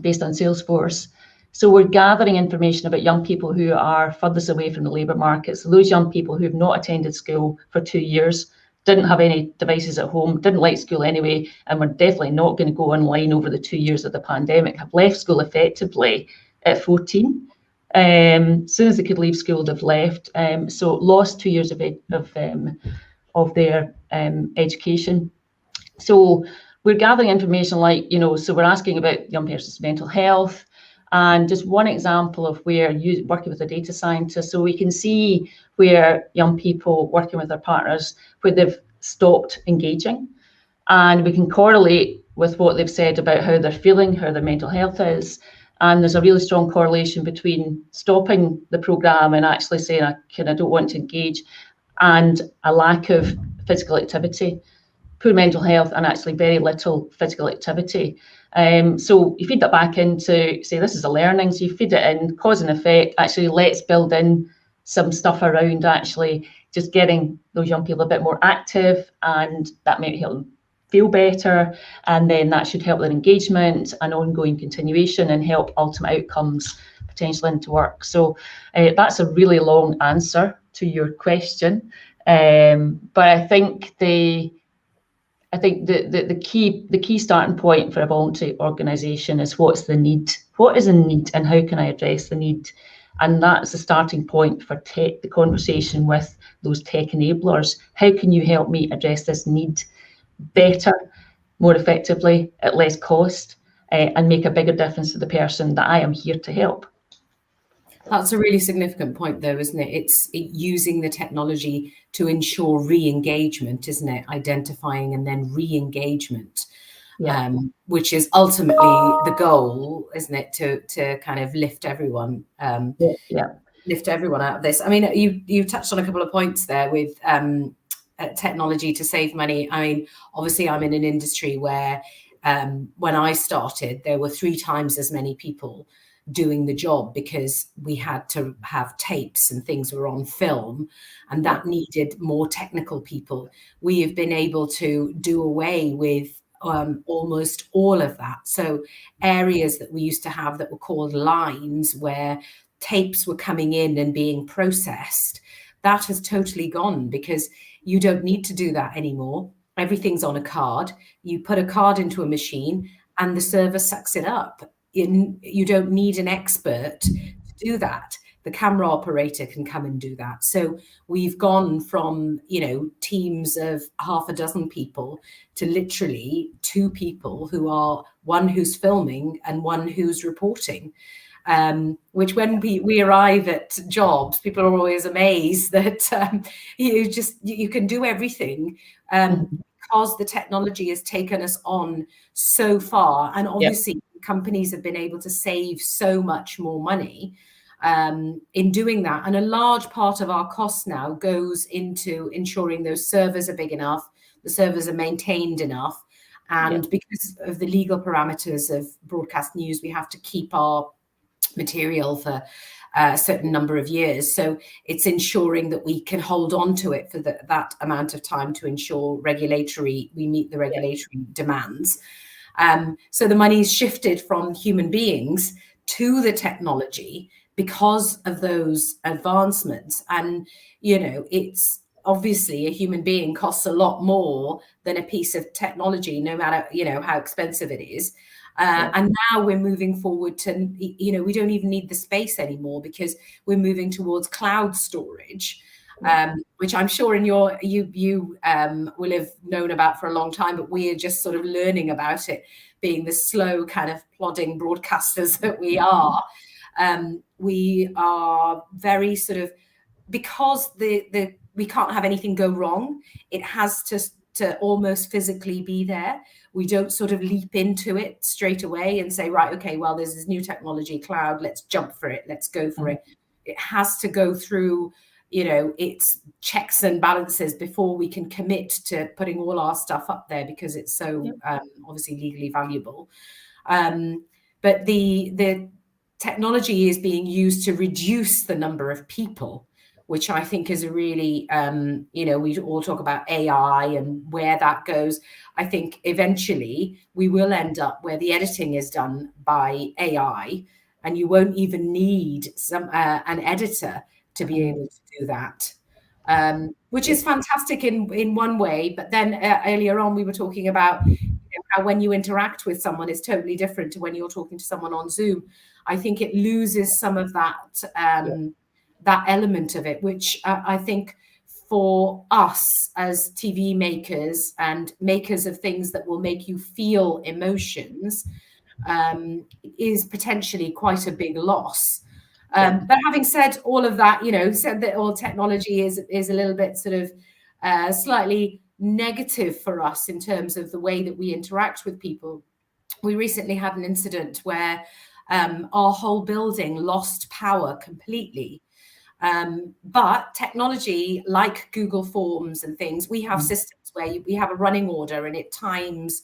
based on Salesforce. So we're gathering information about young people who are furthest away from the labour market. So those young people who've not attended school for 2 years, didn't have any devices at home, didn't like school anyway, and were definitely not going to go online over the 2 years of the pandemic, have left school effectively at 14. As soon as they could leave school, they've left. So lost 2 years of their education. So we're gathering information so we're asking about young person's mental health. And just one example of where working with a data scientist, so we can see where young people working with their partners, where they've stopped engaging. And we can correlate with what they've said about how they're feeling, how their mental health is. And there's a really strong correlation between stopping the programme and actually saying, I don't want to engage, and a lack of physical activity, poor mental health, and actually very little physical activity. So you feed that back into, say, this is a learning, so you feed it in, cause and effect, actually let's build in some stuff around actually just getting those young people a bit more active, and that might help them feel better, and then that should help their engagement and ongoing continuation and help ultimate outcomes potentially into work. So that's a really long answer to your question, but I think the key starting point for a voluntary organisation is what's the need, what is a need, and how can I address the need, and that's the starting point for the conversation with those tech enablers. How can you help me address this need better, more effectively, at less cost, and make a bigger difference to the person that I am here to help? That's a really significant point, though, isn't it? It's using the technology to ensure re-engagement, isn't it? Identifying and then re-engagement, which is ultimately the goal, isn't it? To kind of lift everyone, lift everyone out of this. I mean, you touched on a couple of points there with technology to save money. I mean, obviously, I'm in an industry where when I started, there were 3 times as many people doing the job because we had to have tapes and things were on film, and that needed more technical people. We have been able to do away with almost all of that. So areas that we used to have that were called lines where tapes were coming in and being processed, that has totally gone because you don't need to do that anymore. Everything's on a card. You put a card into a machine and the server sucks it up. You don't need an expert to do that. the camera operator can come and do that. So we've gone from, teams of half a dozen people to literally 2 people who are one who's filming and one who's reporting. Which when we arrive at jobs, people are always amazed that you can do everything because the technology has taken us on so far. And obviously companies have been able to save so much more money in doing that. And a large part of our cost now goes into ensuring those servers are big enough, the servers are maintained enough. And because of the legal parameters of broadcast news, we have to keep our material for a certain number of years. So it's ensuring that we can hold on to it for that amount of time to ensure we meet the regulatory demands. So the money's shifted from human beings to the technology because of those advancements. And, it's obviously a human being costs a lot more than a piece of technology, no matter, how expensive it is. And now we're moving forward to, we don't even need the space anymore because we're moving towards cloud storage, which I'm sure you will have known about for a long time, but we are just sort of learning about it, being the slow kind of plodding broadcasters that we are. We are very sort of, because we can't have anything go wrong, it has to almost physically be there. We don't sort of leap into it straight away and say, right, okay, well, there's this new technology, cloud, let's jump for it, let's go for it. It has to go through, its checks and balances before we can commit to putting all our stuff up there, because it's so obviously legally valuable. But the technology is being used to reduce the number of people, which I think is a really, we all talk about AI and where that goes. I think eventually we will end up where the editing is done by AI, and you won't even need an editor to be able to do that, which is fantastic in one way. But then earlier on, we were talking about how when you interact with someone, it's totally different to when you're talking to someone on Zoom. I think it loses some of that that element of it, which I think for us as TV makers and makers of things that will make you feel emotions is potentially quite a big loss. But having said all of that, said that all technology is a little bit sort of slightly negative for us in terms of the way that we interact with people. We recently had an incident where our whole building lost power completely. But technology like Google Forms and things, we have systems where we have a running order, and it times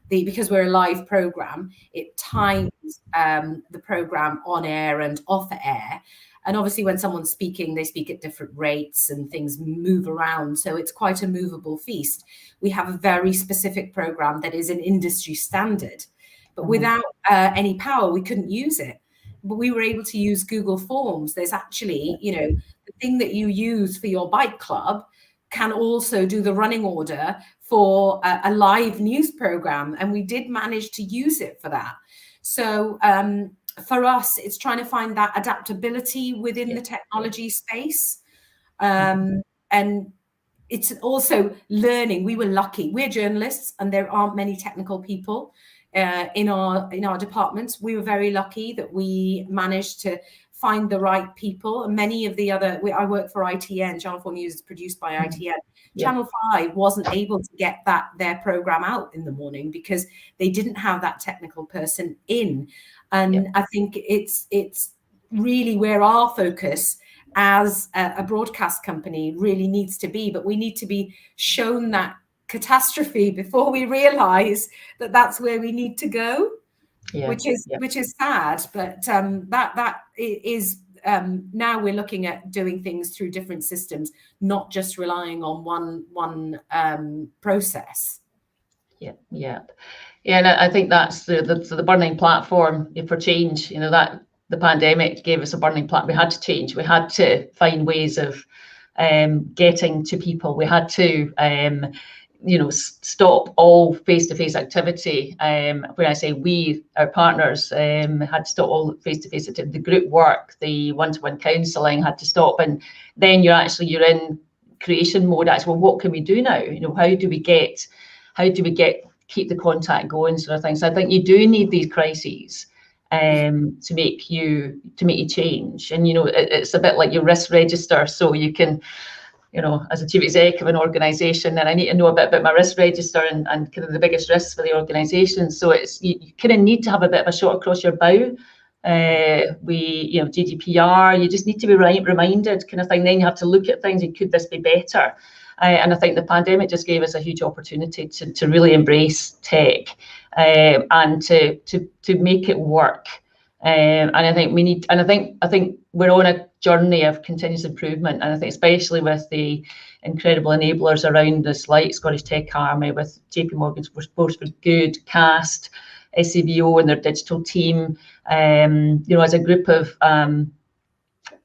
because we're a live program, it times the program on air and off air. And obviously when someone's speaking, they speak at different rates and things move around. So it's quite a movable feast. We have a very specific program that is an industry standard, but without any power, we couldn't use it. But we were able to use Google Forms. There's actually, the thing that you use for your bike club can also do the running order for a live news program. And we did manage to use it for that. So for us, it's trying to find that adaptability within the technology space. And it's also learning. We were lucky. We're journalists, and there aren't many technical people in our departments. We were very lucky that we managed to find the right people. And many of the other, I work for ITN, Channel 4 News is produced by ITN. Channel 5 wasn't able to get their program out in the morning because they didn't have that technical person in. And I think it's really where our focus as a broadcast company really needs to be. But we need to be shown that catastrophe before we realize that that's where we need to go, which is sad. But that is now we're looking at doing things through different systems, not just relying on one process. And I think that's the burning platform for change. That the pandemic gave us a burning platform. We had to change. We had to find ways of getting to people. We had to stop all face-to-face activity. When I say we, our partners had to stop all face-to-face activity. The group work, the one-to-one counselling had to stop, and then you're in creation mode. Actually, well, what can we do now? How do we keep the contact going, sort of thing. So I think you do need these crises to make you change. And it's a bit like your risk register, so you can. As a chief exec of an organisation, then I need to know a bit about my risk register and kind of the biggest risks for the organisation. So you kind of need to have a bit of a shot across your bow. GDPR, you just need to be reminded kind of thing. Then you have to look at things and could this be better? And I think the pandemic just gave us a huge opportunity to really embrace tech and to make it work. And I think we need, and I think we're on a journey of continuous improvement. And I think especially with the incredible enablers around us, like Scottish Tech Army, with JP Morgan's Force for Good, CAST, SCBO and their digital team, as a group of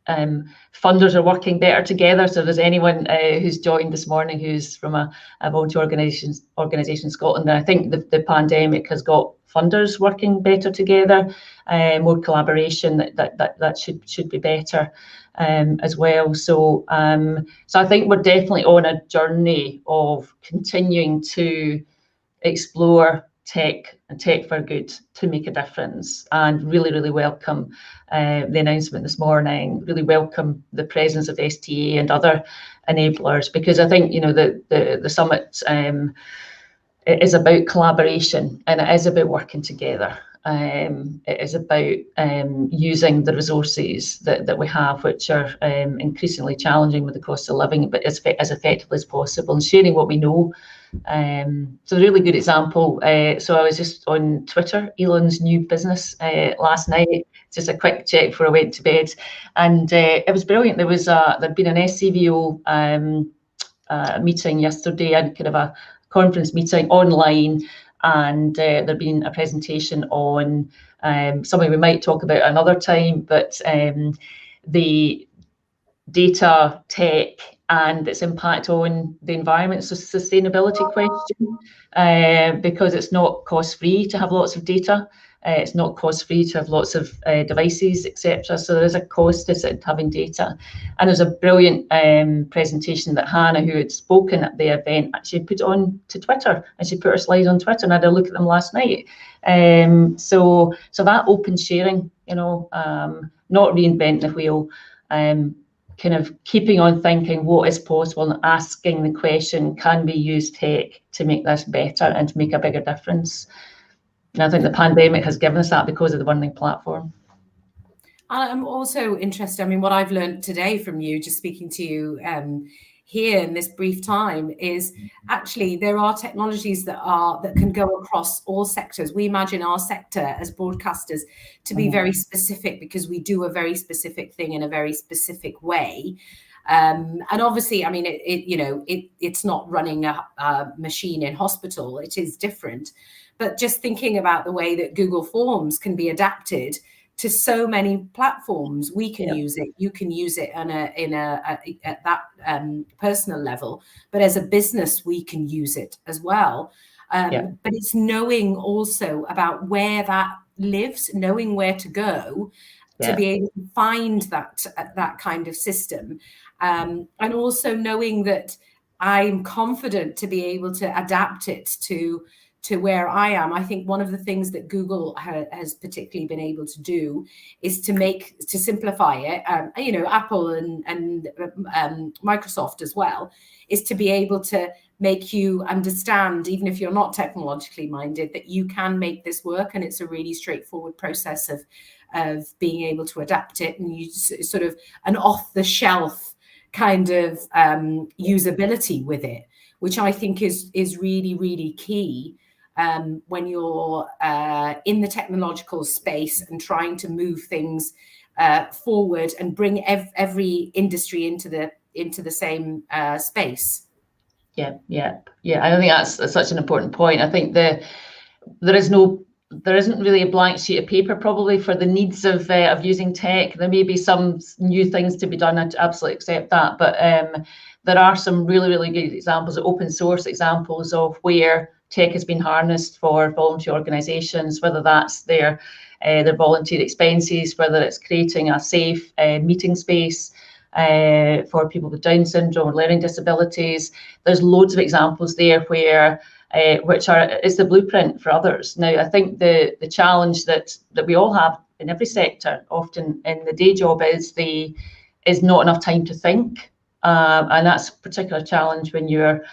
funders are working better together. So if there's anyone who's joined this morning who's from a volunteer organisation in Scotland, then I think the pandemic has got funders working better together, more collaboration. That should be better as well. So I think we're definitely on a journey of continuing to explore tech and tech for good to make a difference, and really welcome the announcement this morning, really welcome the presence of STA and other enablers, because I think the summit is about collaboration, and it is about working together. It is about using the resources that we have, which are increasingly challenging with the cost of living, but as effectively as possible, and sharing what we know. So a really good example. So I was just on Twitter, Elon's new business, last night, just a quick check before I went to bed, and it was brilliant. There'd been an SCVO meeting yesterday, and kind of a conference meeting online, and there'd been a presentation on something we might talk about another time, but the data tech and its impact on the environment. So sustainability question, because it's not cost-free to have lots of data. It's not cost-free to have lots of devices, etc. So there is a cost to having data. And there's a brilliant presentation that Hannah, who had spoken at the event, actually put on to Twitter, and she put her slides on Twitter, and I had a look at them last night. So that open sharing, not reinventing the wheel, kind of keeping on thinking what is possible and asking the question, can we use tech to make this better and to make a bigger difference? And I think the pandemic has given us that because of the Burning Platform. I'm also interested, what I've learned today from you, just speaking to you here in this brief time, is actually there are technologies that can go across all sectors. We imagine our sector as broadcasters to be very specific, because we do a very specific thing in a very specific way. And obviously, it's not running a machine in hospital. It is different. But just thinking about the way that Google Forms can be adapted to so many platforms, we can use it. You can use it at that personal level, but as a business, we can use it as well. But it's knowing also about where that lives, knowing where to go to be able to find that kind of system, and also knowing that I'm confident to be able to adapt it to where I am. I think one of the things that Google has particularly been able to do is to simplify it. Apple and Microsoft as well, is to be able to make you understand, even if you're not technologically minded, that you can make this work, and it's a really straightforward process of being able to adapt it, and you sort of an off-the-shelf kind of usability with it, which I think is really, really key. When you're in the technological space and trying to move things forward and bring every industry into the same space. I think that's such an important point. I think there is no there isn't really a blank sheet of paper probably for the needs of using tech. There may be some new things to be done. I absolutely accept that, but there are some really, really good examples, open source examples of where tech has been harnessed for voluntary organisations, whether that's their volunteer expenses, whether it's creating a safe meeting space for people with Down syndrome or learning disabilities. There's loads of examples there where is the blueprint for others. Now, I think the challenge that we all have in every sector, often in the day job, is not enough time to think, and that's a particular challenge when you're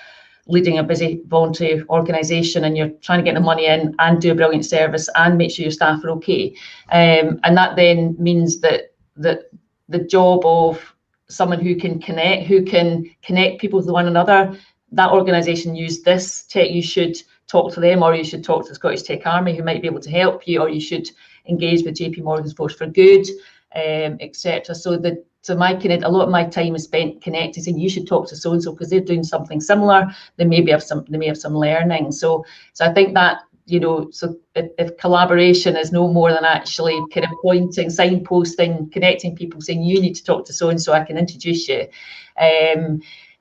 leading a busy voluntary organisation and you're trying to get the money in and do a brilliant service and make sure your staff are okay. And that then means that the job of someone who can connect people with one another, that organisation used this tech, you should talk to them, or you should talk to the Scottish Tech Army who might be able to help you, or you should engage with JP Morgan's Force for Good, etc. So a lot of my time is spent connecting, saying you should talk to so and so because they're doing something similar. They may have some learning. So I think that, so if collaboration is no more than actually kind of pointing, signposting, connecting people, saying you need to talk to so and so, I can introduce you,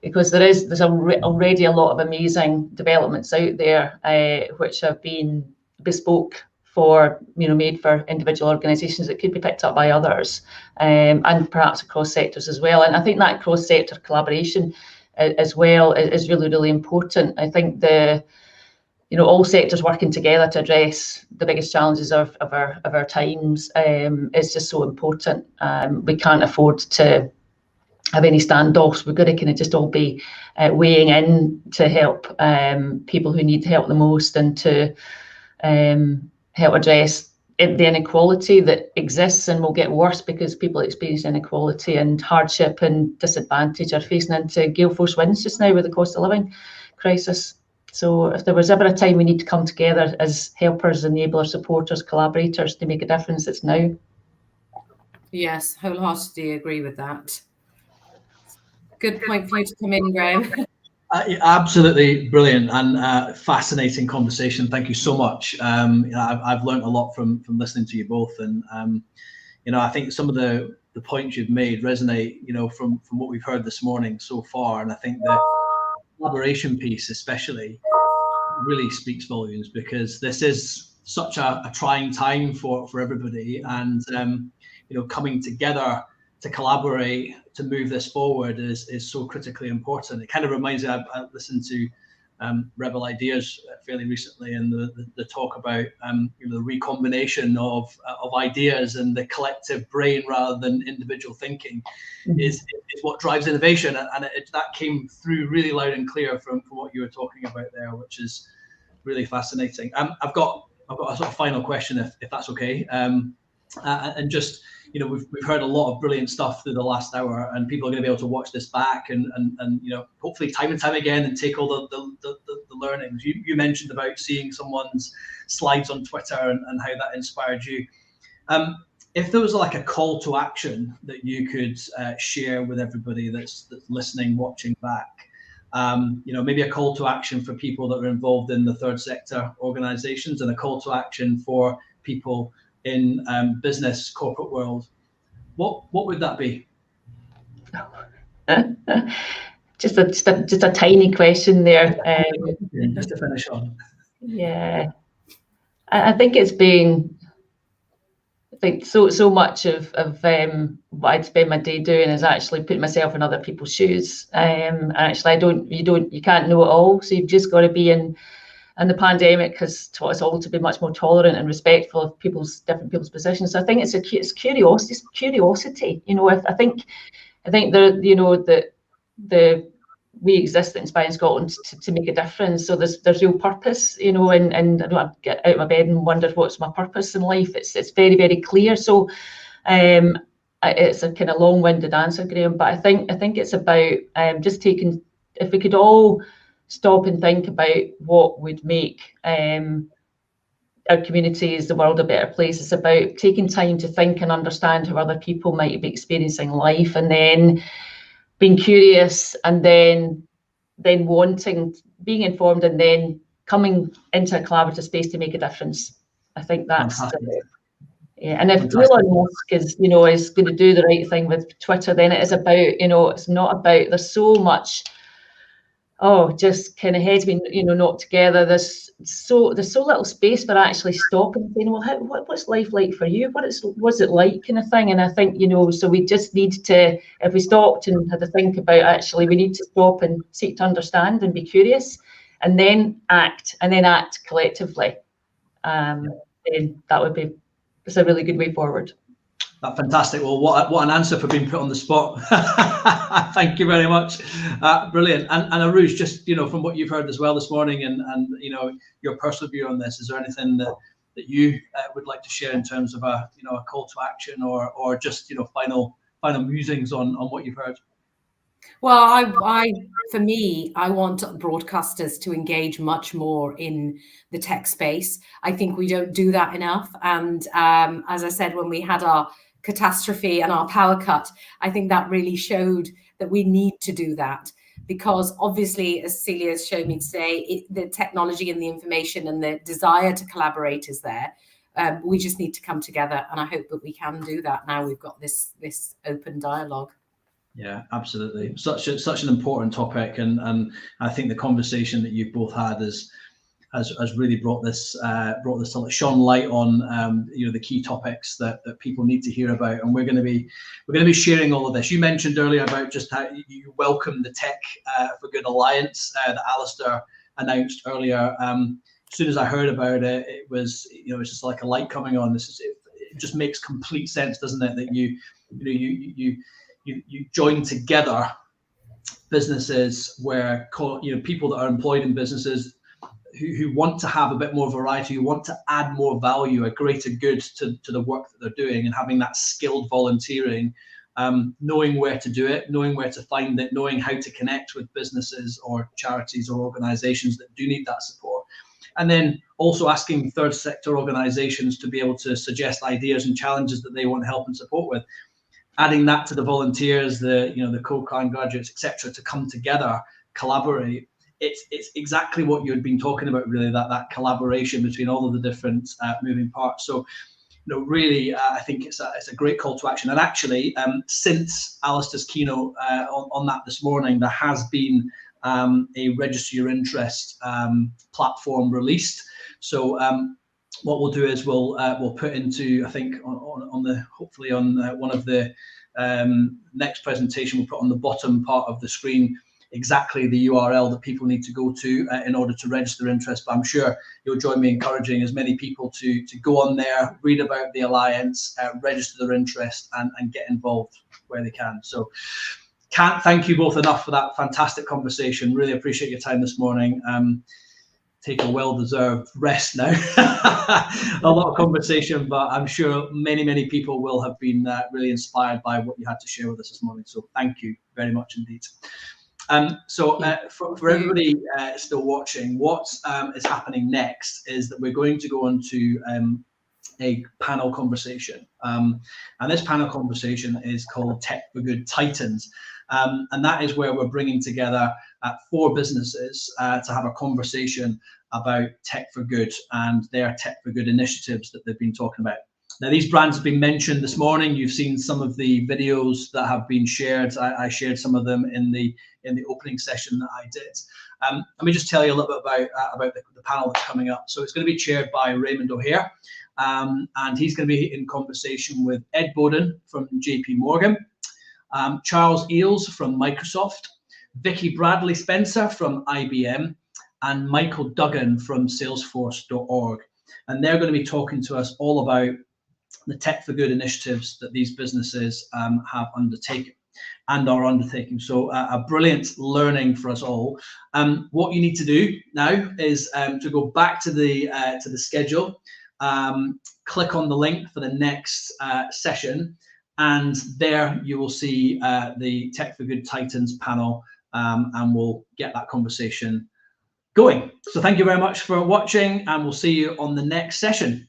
because there's already a lot of amazing developments out there which have been bespoke for, made for individual organisations that could be picked up by others, and perhaps across sectors as well. And I think that cross-sector collaboration as well is really, really important. I think all sectors working together to address the biggest challenges of our times is just so important. We can't afford to have any standoffs. We've got to kind of just all be weighing in to help people who need help the most, and to help address the inequality that exists and will get worse because people experience inequality and hardship and disadvantage are facing into gale force winds just now with the cost of living crisis. So if there was ever a time we need to come together as helpers, enablers, supporters, collaborators to make a difference, it's now. Yes, wholeheartedly agree with that. Good point for you to come in, Graham. Absolutely brilliant and fascinating conversation. Thank you so much. I've learned a lot from listening to you both, and I think some of the points you've made resonate, from what we've heard this morning so far. And I think the collaboration piece especially really speaks volumes, because this is such a trying time for everybody, and coming together to collaborate to move this forward is so critically important. It kind of reminds me, I listened to Rebel Ideas fairly recently, and the talk about the recombination of ideas and the collective brain rather than individual thinking is what drives innovation, and that came through really loud and clear from what you were talking about there, which is really fascinating. I've got a sort of final question, if that's okay, and just we've heard a lot of brilliant stuff through the last hour, and people are going to be able to watch this back and hopefully time and time again and take all the learnings. You mentioned about seeing someone's slides on Twitter and how that inspired you. If there was like a call to action that you could share with everybody that's listening, watching back, maybe a call to action for people that are involved in the third sector organisations, and a call to action for people in business, corporate world, what would that be? Just a tiny question there. Just to finish on. Yeah, I think it's been. I think so much of what I'd spend my day doing is actually putting myself in other people's shoes. Actually, you can't know it all, so you've just got to be in. And the pandemic has taught us all to be much more tolerant and respectful of different people's positions. So I think it's curiosity. I think that we exist at Inspiring Scotland to make a difference. So there's real purpose, and I don't have to get out of my bed and wonder what's my purpose in life. It's very, very clear. So it's a kind of long-winded answer, Graham, but I think it's about just taking, if we could all stop and think about what would make our communities, the world, a better place. It's about taking time to think and understand how other people might be experiencing life, and then being curious, and then wanting, being informed, and then coming into a collaborative space to make a difference. I think that's Fantastic. yeah. And if Fantastic. Elon Musk is, you know, is going to do the right thing with Twitter, then it is about, you know, it's not about, there's so much, just kind of heads being, you know, knocked together. There's so little space for actually stopping and saying, well, what's life like for you? What's it like, kind of thing. And I think, you know, so we just need to, if we stopped and had to think about, actually, we need to stop and seek to understand and be curious, and then act collectively. Then that would be, it's a really good way forward. Fantastic. Well, what an answer for being put on the spot. Thank you very much. Brilliant. And Aruj, just, you know, from what you've heard as well this morning, and you know, your personal view on this, is there anything that you would like to share in terms of a call to action, or just, you know, final musings on what you've heard? Well, for me, I want broadcasters to engage much more in the tech space. I think we don't do that enough. And as I said, when we had our catastrophe and our power cut, I think that really showed that we need to do that, because obviously, as Celia has shown me today, the technology and the information and the desire to collaborate is there. We just need to come together, and I hope that we can do that now we've got this open dialogue. Yeah, absolutely. Such an important topic, and I think the conversation that you've both had has really brought this shone light on you know, the key topics that people need to hear about, and we're going to be sharing all of this. You mentioned earlier about just how you welcome the Tech for Good Alliance that Alistair announced earlier. As soon as I heard about it, it was, you know, it's just like a light coming on. It just makes complete sense, doesn't it? That you join together businesses where, you know, people that are employed in businesses who want to have a bit more variety, who want to add more value, a greater good to the work that they're doing, and having that skilled volunteering, knowing where to do it, knowing where to find it, knowing how to connect with businesses or charities or organizations that do need that support. And then also asking third sector organizations to be able to suggest ideas and challenges that they want help and support with. Adding that to the volunteers, the co-client graduates, etc., to come together, collaborate. It's exactly what you had been talking about, really, that collaboration between all of the different moving parts. So, you know, really, I think it's a great call to action. And actually, since Alistair's keynote on that this morning, there has been a register your interest platform released. So what we'll do is we'll put into, I think, hopefully on one of the next presentation, we'll put on the bottom part of the screen exactly the URL that people need to go to in order to register interest. But I'm sure you'll join me encouraging as many people to go on there, read about the Alliance, register their interest, and get involved where they can. So can't thank you both enough for that fantastic conversation. Really appreciate your time this morning. Take a well-deserved rest now. A lot of conversation, but I'm sure many people will have been really inspired by what you had to share with us this morning. So thank you very much indeed. For everybody still watching, what is happening next is that we're going to go on to a panel conversation. And this panel conversation is called Tech for Good Titans. And that is where we're bringing together 4 businesses to have a conversation about Tech for Good and their Tech for Good initiatives that they've been talking about. Now, these brands have been mentioned this morning. You've seen some of the videos that have been shared. I shared some of them in the opening session that I did. Let me just tell you a little bit about the panel that's coming up. So it's going to be chaired by Raymond O'Hare, and he's going to be in conversation with Ed Bowden from JP Morgan, Charles Eales from Microsoft, Vicky Bradley Spencer from IBM, and Michael Duggan from Salesforce.org. And they're going to be talking to us all about the Tech for Good initiatives that these businesses have undertaken and are undertaking. So a brilliant learning for us all. What you need to do now is to go back to the schedule, click on the link for the next session, and there you will see the Tech for Good Titans panel, and we'll get that conversation going. So thank you very much for watching, and we'll see you on the next session.